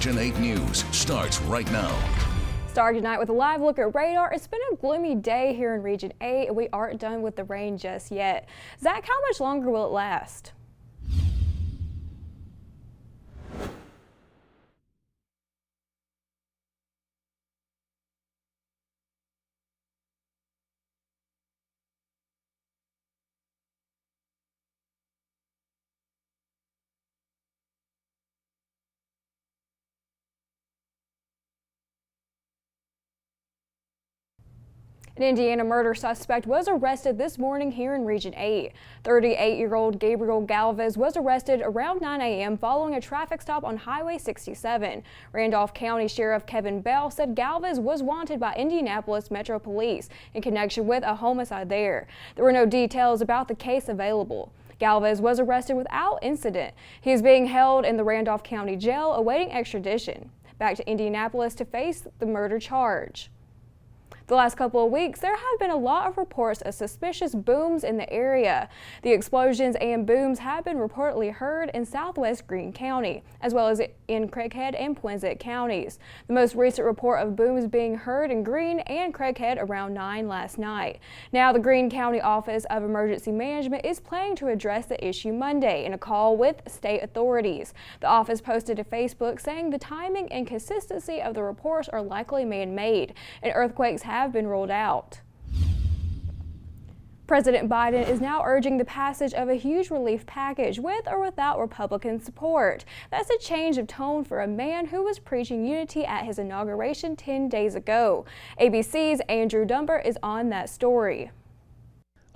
Region 8 News starts right now. Starting tonight with a live look at radar. It's been a gloomy day here in Region 8, and we aren't done with the rain just yet. Zach, how much longer will it last? An Indiana murder suspect was arrested this morning here in Region 8. 38-year-old Gabriel Galvez was arrested around 9 a.m. following a traffic stop on Highway 67. Randolph County Sheriff Kevin Bell said Galvez was wanted by Indianapolis Metro Police in connection with a homicide there. There were no details about the case available. Galvez was arrested without incident. He is being held in the Randolph County Jail awaiting extradition back to Indianapolis to face the murder charge. The last couple of weeks, there have been a lot of reports of suspicious booms in the area. The explosions and booms have been reportedly heard in southwest Greene County, as well as in Craighead and Poinsett counties. The most recent report of booms being heard in Greene and Craighead around 9 last night. Now, the Greene County Office of Emergency Management is planning to address the issue Monday in a call with state authorities. The office posted to Facebook saying the timing and consistency of the reports are likely man-made, and earthquakes have been ruled out. President Biden is now urging the passage of a huge relief package with or without Republican support. That's a change of tone for a man who was preaching unity at his inauguration 10 days ago. ABC's Andrew Dunbar is on that story.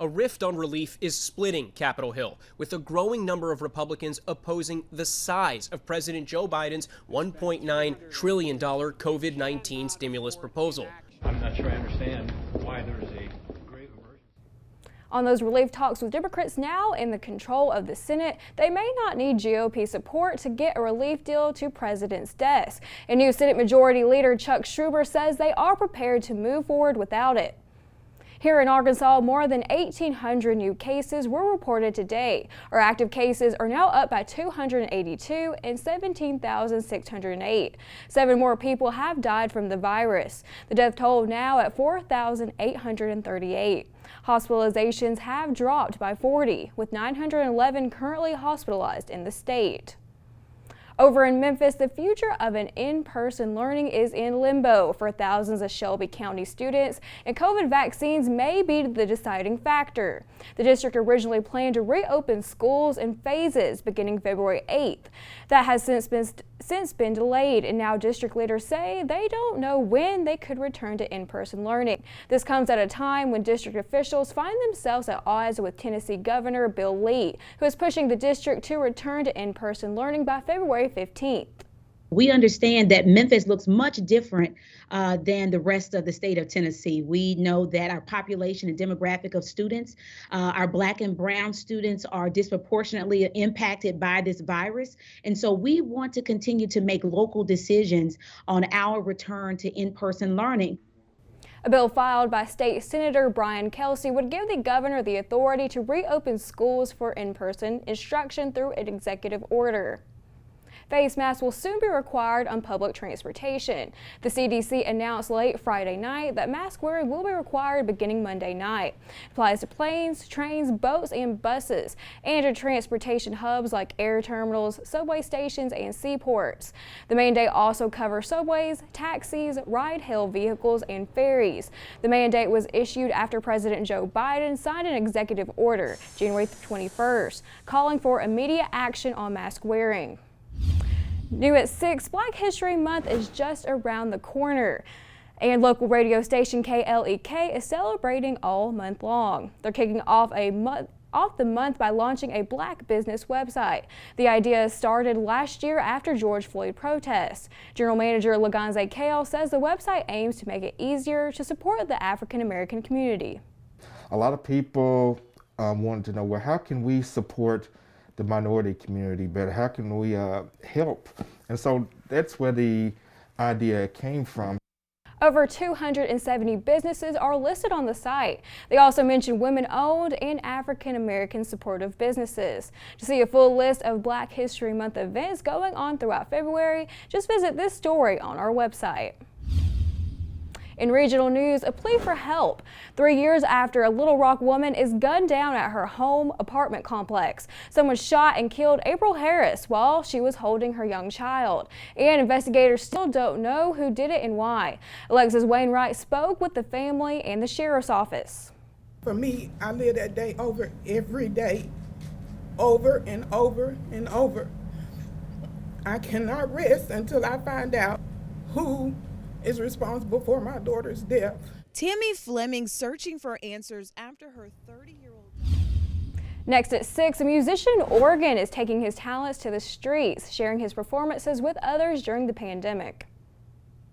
A rift on relief is splitting Capitol Hill, with a growing number of Republicans opposing the size of President Joe Biden's $1.9 trillion COVID-19 stimulus proposal. I'm not sure I understand why there is a grave emergency. On those relief talks with Democrats now in the control of the Senate, they may not need GOP support to get a relief deal to President's desk. And new Senate Majority Leader Chuck Schumer says they are prepared to move forward without it. Here in Arkansas, more than 1,800 new cases were reported today. Our active cases are now up by 282 and 17,608. 7 more people have died from the virus. The death toll now at 4,838. Hospitalizations have dropped by 40, with 911 currently hospitalized in the state. Over in Memphis, the future of an in-person learning is in limbo for thousands of Shelby County students, and COVID vaccines may be the deciding factor. The district originally planned to reopen schools in phases beginning February 8th. That has since been delayed, and now district leaders say they don't know when they could return to in-person learning. This comes at a time when district officials find themselves at odds with Tennessee Governor Bill Lee, who is pushing the district to return to in-person learning by February 15th. We understand that Memphis looks much different than the rest of the state of Tennessee. We know that our population and demographic of students, our Black and brown students, are disproportionately impacted by this virus. And so we want to continue to make local decisions on our return to in-person learning. A bill filed by State Senator Brian Kelsey would give the governor the authority to reopen schools for in-person instruction through an executive order. Face masks will soon be required on public transportation. The CDC announced late Friday night that mask wearing will be required beginning Monday night. It applies to planes, trains, boats, and buses, and to transportation hubs like air terminals, subway stations, and seaports. The mandate also covers subways, taxis, ride-hail vehicles, and ferries. The mandate was issued after President Joe Biden signed an executive order January 21st, calling for immediate action on mask wearing. New at 6, Black History Month is just around the corner, and local radio station KLEK is celebrating all month long. They're kicking off the month by launching a Black business website. The idea started last year after George Floyd protests. General Manager Laganze Kale says the website aims to make it easier to support the African American community. A lot of people wanted to know, well, how can we support the minority community better? How can we help? And so that's where the idea came from. Over 270 businesses are listed on the site. They also mention women-owned and African-American supportive businesses. To see a full list of Black History Month events going on throughout February, just visit this story on our website. In regional news, a plea for help. 3 years after a Little Rock woman is gunned down at her home apartment complex. Someone shot and killed April Harris while she was holding her young child. And investigators still don't know who did it and why. Alexis Wainwright spoke with the family and the sheriff's office. For me, I live that day over every day, over and over and over. I cannot rest until I find out who is responsible for my daughter's death. Tammy Fleming searching for answers after her 30-year-old. Next at 6, a musician in Oregon is taking his talents to the streets, sharing his performances with others during the pandemic.